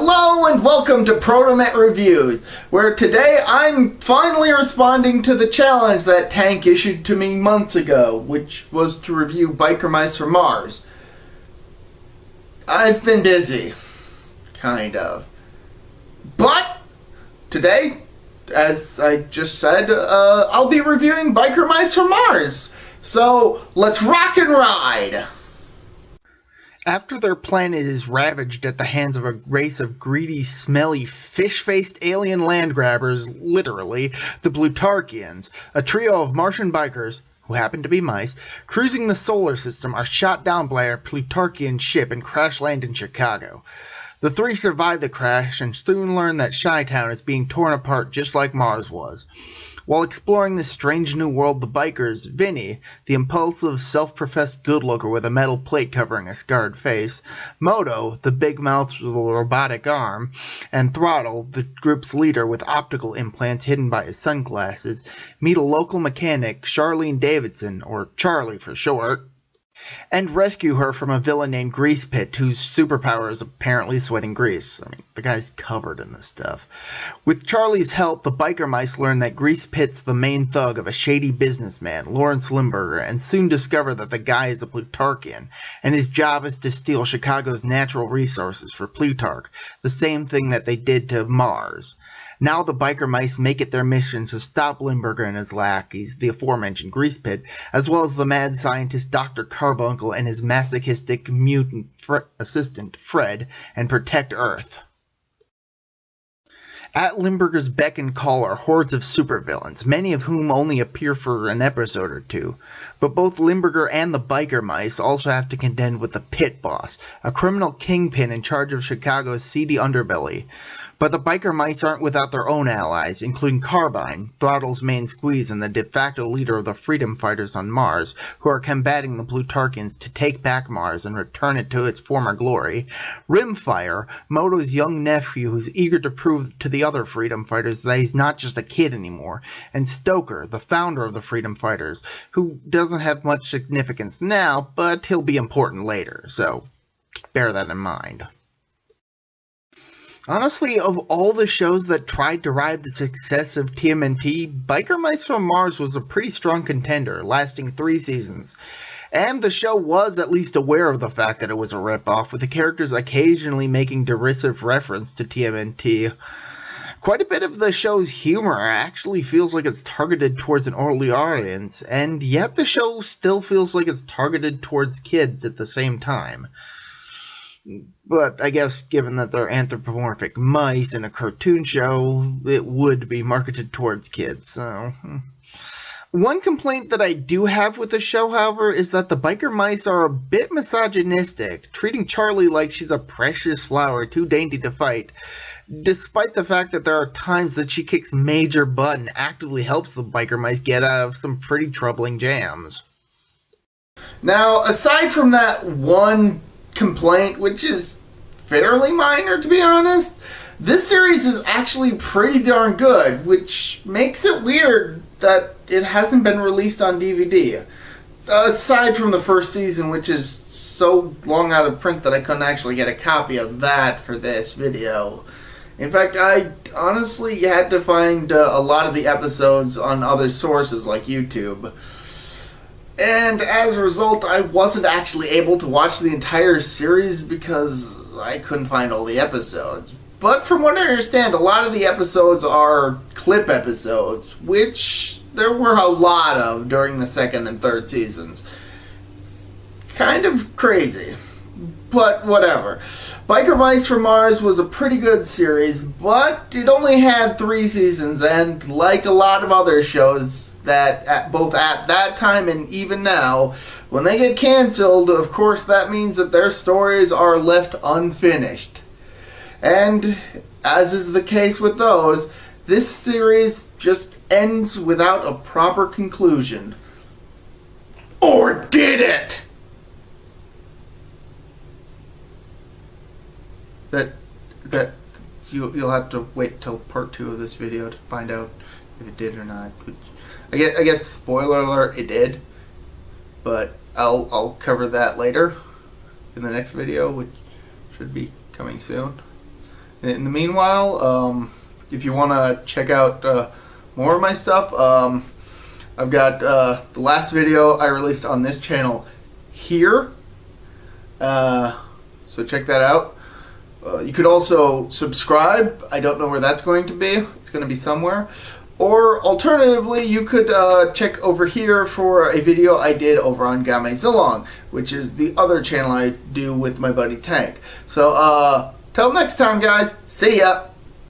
Hello and welcome to ProtoMet Reviews, where today I'm finally responding to the challenge that Tank issued to me months ago, which was to review Biker Mice from Mars. I've been busy. Kind of. But today, as I just said, I'll be reviewing Biker Mice from Mars. So, let's rock and ride! After their planet is ravaged at the hands of a race of greedy, smelly, fish-faced alien land grabbers, literally, the Plutarchians, a trio of Martian bikers, who happen to be mice, cruising the solar system, are shot down by a Plutarchian ship and crash land in Chicago. The three survive the crash and soon learn that Chi-Town is being torn apart just like Mars was. While exploring this strange new world, the bikers, Vinny, the impulsive, self-professed good-looker with a metal plate covering a scarred face, Moto, the big mouth with a robotic arm, and Throttle, the group's leader with optical implants hidden by his sunglasses, meet a local mechanic, Charlene Davidson, or Charlie for short, and rescue her from a villain named Grease Pit, whose superpower is apparently sweating grease. I mean, the guy's covered in this stuff. With Charlie's help, the biker mice learn that Grease Pit's the main thug of a shady businessman, Lawrence Limburger, and soon discover that the guy is a Plutarchian, and his job is to steal Chicago's natural resources for Plutarch, the same thing that they did to Mars. Now the biker mice make it their mission to stop Limburger and his lackeys, the aforementioned Grease Pit, as well as the mad scientist Dr. Carbuncle and his masochistic mutant assistant, Fred, and protect Earth. At Limburger's beck and call are hordes of supervillains, many of whom only appear for an episode or two. But both Limburger and the biker mice also have to contend with the Pit Boss, a criminal kingpin in charge of Chicago's seedy underbelly. But the biker mice aren't without their own allies, including Carbine, Throttle's main squeeze and the de facto leader of the freedom fighters on Mars, who are combating the Plutarchians to take back Mars and return it to its former glory, Rimfire, Moto's young nephew who's eager to prove to the other freedom fighters that he's not just a kid anymore, and Stoker, the founder of the freedom fighters, who doesn't have much significance now, but he'll be important later, so bear that in mind. Honestly, of all the shows that tried to ride the success of TMNT, Biker Mice from Mars was a pretty strong contender, lasting 3 seasons. And the show was at least aware of the fact that it was a ripoff, with the characters occasionally making derisive reference to TMNT. Quite a bit of the show's humor actually feels like it's targeted towards an early audience, and yet the show still feels like it's targeted towards kids at the same time. But I guess given that they're anthropomorphic mice in a cartoon show, it would be marketed towards kids, so... One complaint that I do have with the show, however, is that the biker mice are a bit misogynistic, treating Charlie like she's a precious flower too dainty to fight, despite the fact that there are times that she kicks major butt and actively helps the biker mice get out of some pretty troubling jams. Now, aside from that one complaint, which is fairly minor to be honest, this series is actually pretty darn good, which makes it weird that it hasn't been released on DVD. Aside from the first season, which is so long out of print that I couldn't actually get a copy of that for this video. In fact, I honestly had to find a lot of the episodes on other sources like YouTube. And as a result, I wasn't actually able to watch the entire series because I couldn't find all the episodes. But from what I understand, a lot of the episodes are clip episodes, which there were a lot of during the second and third seasons. Kind of crazy, but whatever. Biker Mice from Mars was a pretty good series, but it only had 3 seasons, and like a lot of other shows that both at that time and even now, when they get cancelled, of course that means that their stories are left unfinished. And as is the case with those, this series just ends without a proper conclusion. Or did it? You'll have to wait till part 2 of this video to find out if it did or not. I guess spoiler alert, it did, but I'll cover that later in the next video, which should be coming soon. In the meanwhile, if you want to check out more of my stuff, I've got the last video I released on this channel here, so check that out. You could also subscribe. I don't know where that's going to be. It's going to be somewhere. Or alternatively, you could check over here for a video I did over on Game Zilong, which is the other channel I do with my buddy Tank. So till next time, guys, see ya!